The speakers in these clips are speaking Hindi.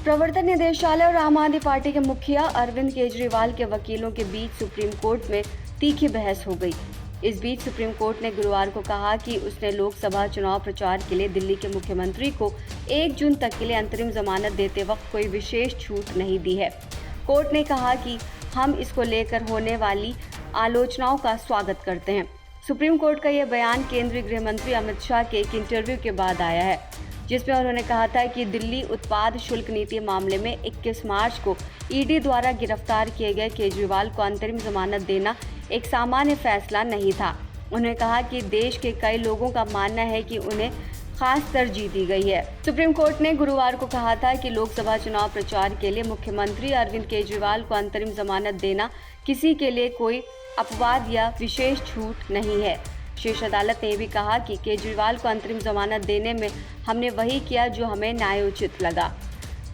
प्रवर्तन निदेशालय और आम आदमी पार्टी के मुखिया अरविंद केजरीवाल के वकीलों के बीच सुप्रीम कोर्ट में तीखी बहस हो गई। इस बीच सुप्रीम कोर्ट ने गुरुवार को कहा कि उसने लोकसभा चुनाव प्रचार के लिए दिल्ली के मुख्यमंत्री को 1 जून तक के लिए अंतरिम जमानत देते वक्त कोई विशेष छूट नहीं दी है। कोर्ट ने कहा कि हम इसको लेकर होने वाली आलोचनाओं का स्वागत करते हैं। सुप्रीम कोर्ट का यह बयान केंद्रीय गृह मंत्री अमित शाह के एक इंटरव्यू के बाद आया है, जिसमें उन्होंने कहा था कि दिल्ली उत्पाद शुल्क नीति मामले में 21 मार्च को ईडी द्वारा गिरफ्तार किए गए केजरीवाल को अंतरिम जमानत देना एक सामान्य फैसला नहीं था। उन्होंने कहा कि देश के कई लोगों का मानना है कि उन्हें खास तरजीह दी गई है। सुप्रीम कोर्ट ने गुरुवार को कहा था कि लोकसभा चुनाव प्रचार के लिए मुख्यमंत्री अरविंद केजरीवाल को अंतरिम जमानत देना किसी के लिए कोई अपवाद या विशेष छूट नहीं है। शीर्ष अदालत ने भी कहा कि केजरीवाल को अंतरिम जमानत देने में हमने वही किया जो हमें न्यायोचित लगा।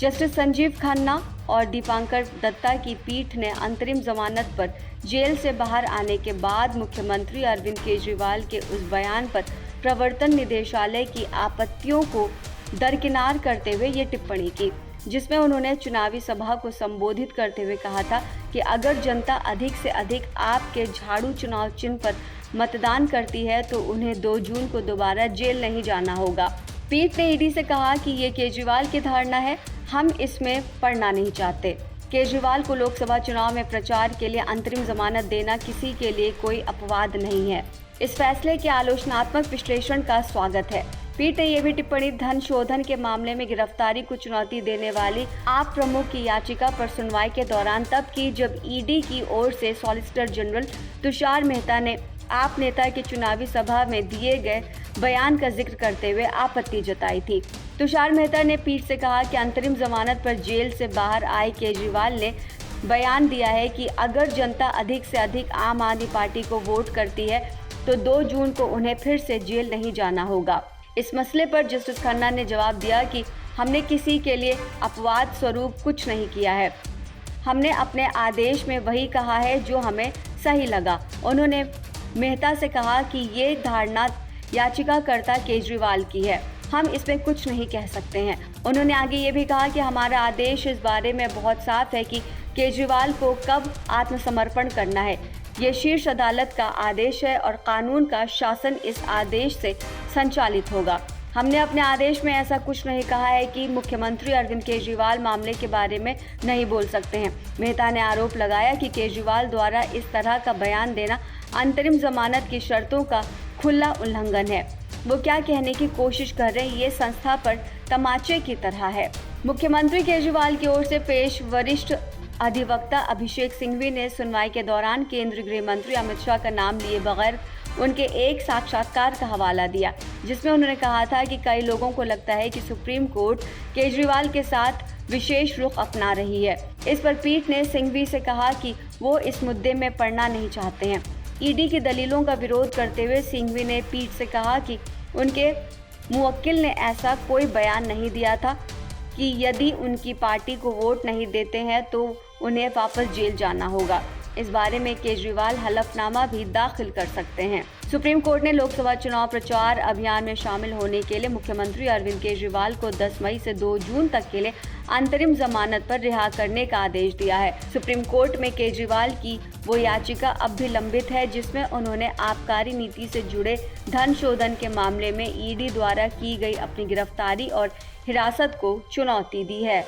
जस्टिस संजीव खन्ना और दीपांकर दत्ता की पीठ ने अंतरिम जमानत पर जेल से बाहर आने के बाद मुख्यमंत्री अरविंद केजरीवाल के उस बयान पर प्रवर्तन निदेशालय की आपत्तियों को दरकिनार करते हुए ये टिप्पणी की, जिसमें उन्होंने चुनावी सभा को संबोधित करते हुए कहा था कि अगर जनता अधिक से अधिक आपके झाड़ू चुनाव चिन्ह पर मतदान करती है तो उन्हें 2 जून को दोबारा जेल नहीं जाना होगा। पीठ ने ईडी से कहा कि ये केजरीवाल की धारणा है, हम इसमें पड़ना नहीं चाहते। केजरीवाल को लोकसभा चुनाव में प्रचार के लिए अंतरिम जमानत देना किसी के लिए कोई अपवाद नहीं है। इस फैसले के आलोचनात्मक विश्लेषण का स्वागत है। पीठ ने यह भी टिप्पणी धन शोधन के मामले में गिरफ्तारी को चुनौती देने वाली आप प्रमुख की याचिका पर सुनवाई के दौरान तब की, जब ईडी की ओर से सॉलिसिटर जनरल तुषार मेहता ने आप नेता की चुनावी सभा में दिए गए बयान का जिक्र करते हुए आपत्ति जताई थी। तुषार मेहता ने पीठ से कहा कि अंतरिम जमानत पर जेल से बाहर आए केजरीवाल ने बयान दिया है कि अगर जनता अधिक से अधिक आम आदमी पार्टी को वोट करती है तो 2 जून को उन्हें फिर से जेल नहीं जाना होगा। इस मसले पर जस्टिस खन्ना ने जवाब दिया कि हमने किसी के लिए अपवाद स्वरूप कुछ नहीं किया है, हमने अपने आदेश में वही कहा है जो हमें सही लगा। उन्होंने मेहता से कहा कि ये धारणा याचिकाकर्ता केजरीवाल की है, हम इसमें कुछ नहीं कह सकते हैं। उन्होंने आगे ये भी कहा कि हमारा आदेश इस बारे में बहुत साफ है कि केजरीवाल को कब आत्मसमर्पण करना है। ये शीर्ष अदालत का आदेश है और कानून का शासन इस आदेश से संचालित होगा। हमने अपने आदेश में ऐसा कुछ नहीं कहा है कि मुख्यमंत्री अरविंद केजरीवाल मामले के बारे में नहीं बोल सकते हैं। मेहता ने आरोप लगाया कि केजरीवाल द्वारा इस तरह का बयान देना अंतरिम जमानत की शर्तों का खुला उल्लंघन है। वो क्या कहने की कोशिश कर रहे हैं, ये संस्था पर तमाचे की तरह है। मुख्यमंत्री केजरीवाल की ओर से पेश वरिष्ठ अधिवक्ता अभिषेक सिंघवी ने सुनवाई के दौरान केंद्रीय गृह मंत्री अमित शाह का नाम लिए बगैर उनके एक साक्षात्कार का हवाला दिया, जिसमें उन्होंने कहा था कि कई लोगों को लगता है कि सुप्रीम कोर्ट केजरीवाल के साथ विशेष रुख अपना रही है। इस पर पीठ ने सिंघवी से कहा कि वो इस मुद्दे में पड़ना नहीं चाहते हैं। ईडी की दलीलों का विरोध करते हुए सिंघवी ने पीठ से कहा कि उनके मुवक्किल ने ऐसा कोई बयान नहीं दिया था कि यदि उनकी पार्टी को वोट नहीं देते हैं तो उन्हें वापस जेल जाना होगा। इस बारे में केजरीवाल हलफनामा भी दाखिल कर सकते हैं। सुप्रीम कोर्ट ने लोकसभा चुनाव प्रचार अभियान में शामिल होने के लिए मुख्यमंत्री अरविंद केजरीवाल को 10 मई से 2 जून तक के लिए अंतरिम जमानत पर रिहा करने का आदेश दिया है। सुप्रीम कोर्ट में केजरीवाल की वो याचिका अब भी लंबित है, जिसमें उन्होंने आबकारी नीति से जुड़े धन शोधन के मामले में ईडी द्वारा की गई अपनी गिरफ्तारी और हिरासत को चुनौती दी है।